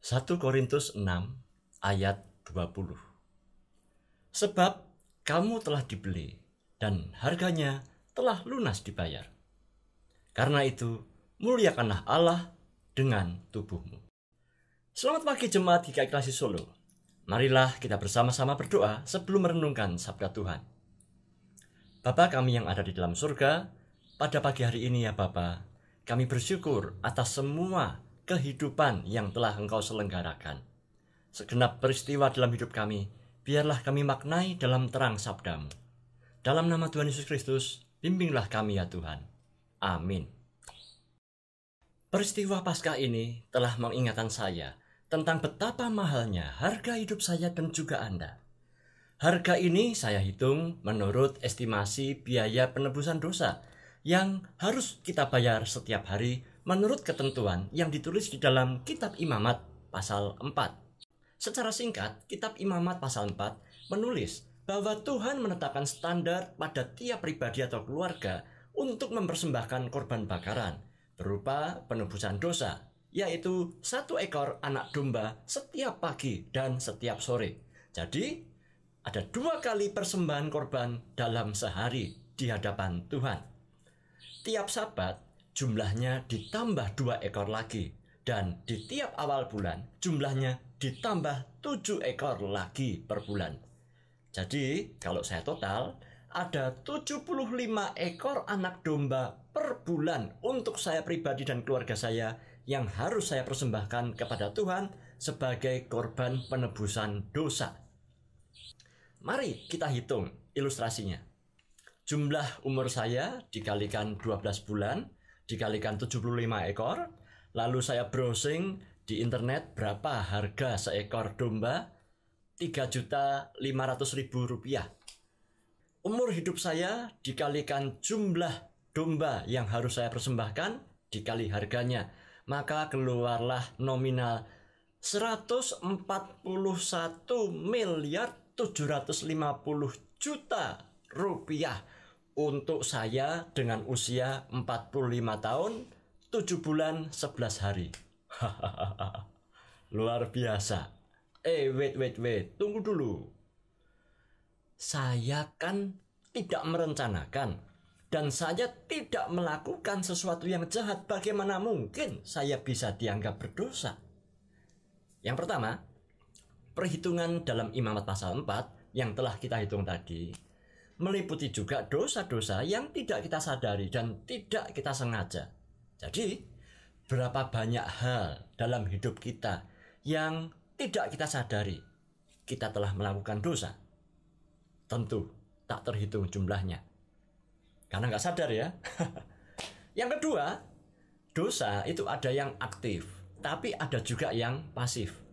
1 Korintus 6 ayat 20. Sebab kamu telah dibeli dan harganya telah lunas dibayar. Karena itu, muliakanlah Allah dengan tubuhmu. Selamat pagi jemaat GKI Klasik Solo. Marilah kita bersama-sama berdoa sebelum merenungkan sabda Tuhan. Bapa kami yang ada di dalam surga, pada pagi hari ini ya Bapa, kami bersyukur atas semua kehidupan yang telah Engkau selenggarakan. Segenap peristiwa dalam hidup kami, biarlah kami maknai dalam terang sabda-Mu. Dalam nama Tuhan Yesus Kristus, bimbinglah kami ya Tuhan. Amin. Peristiwa Paskah ini telah mengingatkan saya tentang betapa mahalnya harga hidup saya dan juga Anda. Harga ini saya hitung menurut estimasi biaya penebusan dosa yang harus kita bayar setiap hari menurut ketentuan yang ditulis di dalam Kitab Imamat pasal 4. Secara singkat, Kitab Imamat pasal 4 menulis bahwa Tuhan menetapkan standar pada tiap pribadi atau keluarga untuk mempersembahkan korban bakaran berupa penebusan dosa, yaitu 1 ekor anak domba setiap pagi dan setiap sore. Jadi, ada 2 kali persembahan korban dalam sehari di hadapan Tuhan. Tiap Sabat, jumlahnya ditambah 2 ekor lagi. Dan di tiap awal bulan, jumlahnya ditambah 7 ekor lagi per bulan. Jadi, kalau saya total, ada 75 ekor anak domba per bulan untuk saya pribadi dan keluarga saya yang harus saya persembahkan kepada Tuhan sebagai korban penebusan dosa. Mari kita hitung ilustrasinya. Jumlah umur saya dikalikan 12 bulan, dikalikan 75 ekor, lalu saya browsing di internet berapa harga seekor domba, Rp3.500.000. Umur hidup saya dikalikan jumlah domba yang harus saya persembahkan, dikali harganya, maka keluarlah nominal Rp141.750.000.000 untuk saya dengan usia 45 tahun, 7 bulan, 11 hari. Luar biasa. Wait. Tunggu dulu. Saya kan tidak merencanakan dan saya tidak melakukan sesuatu yang jahat. Bagaimana mungkin saya bisa dianggap berdosa? Yang pertama, perhitungan dalam Imamat pasal 4 yang telah kita hitung tadi meliputi juga dosa-dosa yang tidak kita sadari dan tidak kita sengaja. Jadi, berapa banyak hal dalam hidup kita yang tidak kita sadari kita telah melakukan dosa? Tentu tak terhitung jumlahnya, karena nggak sadar ya. Yang kedua, dosa itu ada yang aktif, tapi ada juga yang pasif.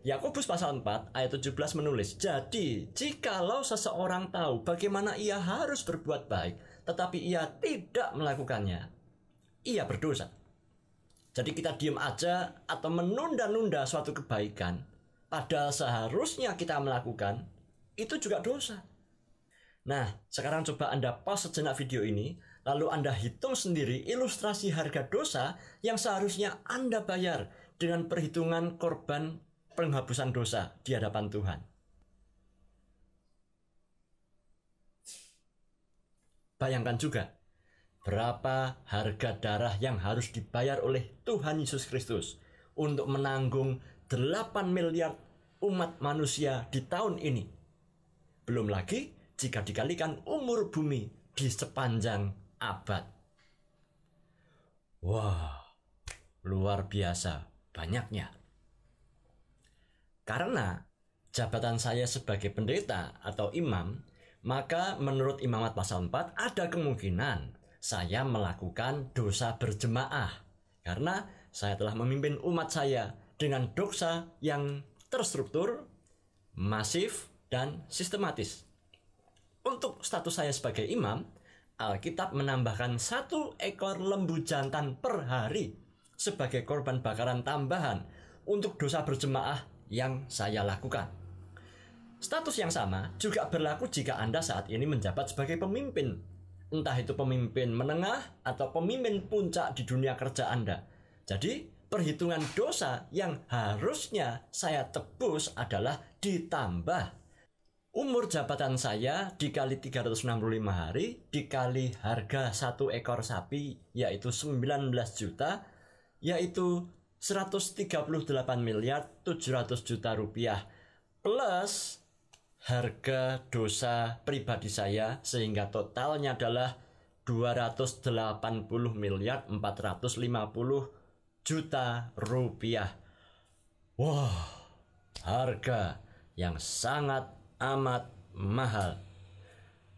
Yakobus pasal 4 ayat 17 menulis, jadi jikalau seseorang tahu bagaimana ia harus berbuat baik, tetapi ia tidak melakukannya, ia berdosa. Jadi kita diam aja atau menunda-nunda suatu kebaikan, padahal seharusnya kita melakukan, itu juga dosa. Nah, sekarang coba Anda pause sejenak video ini, lalu Anda hitung sendiri ilustrasi harga dosa yang seharusnya Anda bayar dengan perhitungan korban penghapusan dosa di hadapan Tuhan. Bayangkan juga berapa harga darah yang harus dibayar oleh Tuhan Yesus Kristus untuk menanggung 8 miliar umat manusia di tahun ini. Belum lagi jika dikalikan umur bumi di sepanjang abad. Wah, luar biasa banyaknya. Karena jabatan saya sebagai pendeta atau imam, maka menurut Imamat pasal 4 ada kemungkinan saya melakukan dosa berjemaah. Karena saya telah memimpin umat saya dengan dosa yang terstruktur, masif, dan sistematis. Untuk status saya sebagai imam, Alkitab menambahkan 1 ekor lembu jantan per hari sebagai korban bakaran tambahan untuk dosa berjemaah yang saya lakukan. Status yang sama juga berlaku jika Anda saat ini menjabat sebagai pemimpin, entah itu pemimpin menengah atau pemimpin puncak di dunia kerja Anda. Jadi perhitungan dosa yang harusnya saya tebus adalah ditambah. Umur jabatan saya dikali 365 hari, dikali harga satu ekor sapi, yaitu 19 juta, yaitu 138 miliar 700 juta rupiah, plus harga dosa pribadi saya, sehingga totalnya adalah 280 miliar 450 juta rupiah. Wah, harga yang sangat amat mahal.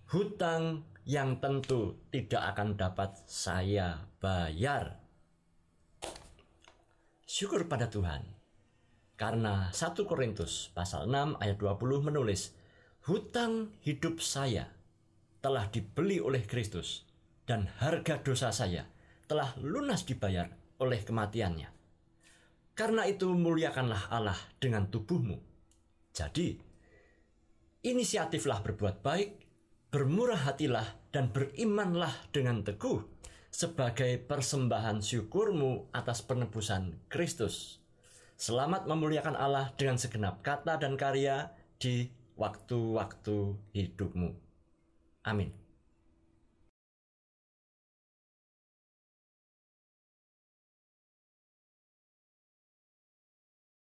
Hutang yang tentu tidak akan dapat saya bayar. Syukur pada Tuhan. Karena 1 Korintus pasal 6 ayat 20 menulis, hutang hidup saya telah dibeli oleh Kristus dan harga dosa saya telah lunas dibayar oleh kematiannya. Karena itu muliakanlah Allah dengan tubuhmu. Jadi, inisiatiflah berbuat baik, bermurah hatilah, dan berimanlah dengan teguh sebagai persembahan syukurmu atas penebusan Kristus. Selamat memuliakan Allah dengan segenap kata dan karya di waktu-waktu hidupmu. Amin.